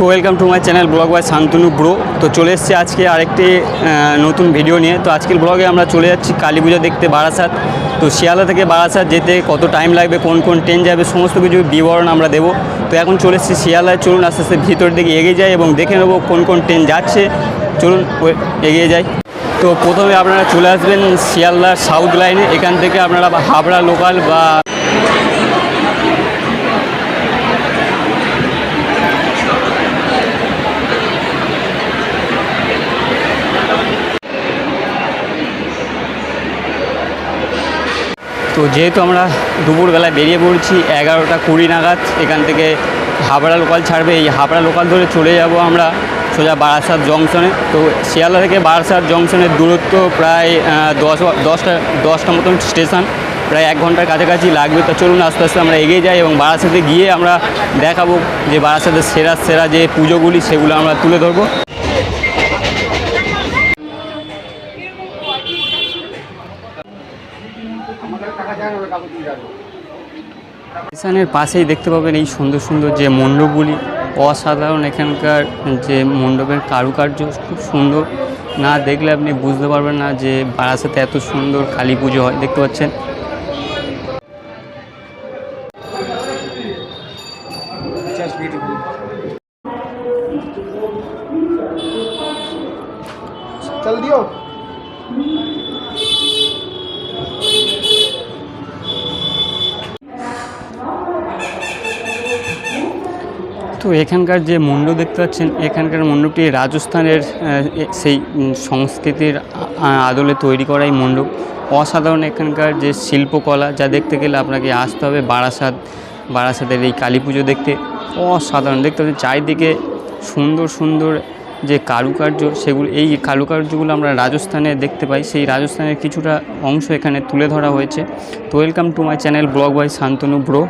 তো welcome to my channel blog by Shantanu bro. তো চলে এসেছি আজকে আরেকটি নতুন ভিডিও নিয়ে। তো আজকের ব্লগে আমরা চলে যাচ্ছি কালী পুজো দেখতে বারাসাত। তো শিয়ালদা থেকে বারাসাত যেতে কত টাইম লাগবে, কোন কোন ট্রেন যাবে, সমস্ত কিছু বিবরণ আমরা দেবো। তো এখন চলে এসেছি শিয়ালদায়, চলুন আস্তে আস্তে ভিতর দিকে এগিয়ে যাই এবং দেখে নেবো কোন কোন ট্রেন যাচ্ছে। চলুন এগিয়ে যাই। তো প্রথমে আপনারা চলে আসবেন শিয়ালদার সাউথ লাইনে। এখান থেকে আপনারা হাবড়া লোকাল বা তো যেহেতু আমরা দুপুরবেলায় বেরিয়ে পড়ছি 11টা 20 নাগাদ, এখান থেকে হাবড়া লোকাল ছাড়বে। এই হাবড়া লোকাল ধরে চলে যাব আমরা সোজা বারাসাত জংশনে। তো শিয়ালদা থেকে বারাসাত জংশনের দূরত্ব প্রায় 10টা মতন স্টেশন, প্রায় 1 ঘন্টার কাছাকাছি লাগবে। তো চলুন আস্তে আস্তে আমরা এগিয়ে যাই এবং বারাসাতে গিয়ে আমরা দেখাবো যে বারাসাতের সেরা সেরা যে পুজোগুলি সেগুলো আমরা তুলে ধরবো। স্টেশনের পাশেই দেখতে পাবেন এই সুন্দর সুন্দর যে মণ্ডপগুলি, অসাধারণ। এখানকার যে মণ্ডপের কারুকার্য খুব সুন্দর, না দেখলে আপনি বুঝতে পারবেন না যে বারাসাতে এত সুন্দর কালী পুজো হয়। দেখতে পাচ্ছেন चल दियो। তো এখানকার যে মণ্ডপ দেখতে পাচ্ছেন, এখানকার মণ্ডপটি রাজস্থানের সেই সংস্কৃতির আদলে তৈরি করা এই মণ্ডপ। অসাধারণ এখানকার যে শিল্পকলা, যা দেখতে গেলে আপনাকে আসতে হবে বারাসাতের এই কালী পুজো দেখতে। অসাধারণ দেখতে পাচ্ছেন চারিদিকে সুন্দর সুন্দর যে কারুকার্য, এই কারুকার্যগুলো আমরা রাজস্থানে দেখতে পাই। সেই রাজস্থানের কিছুটা অংশ এখানে তুলে ধরা হয়েছে। তো welcome to my channel blog by Shantanu bro.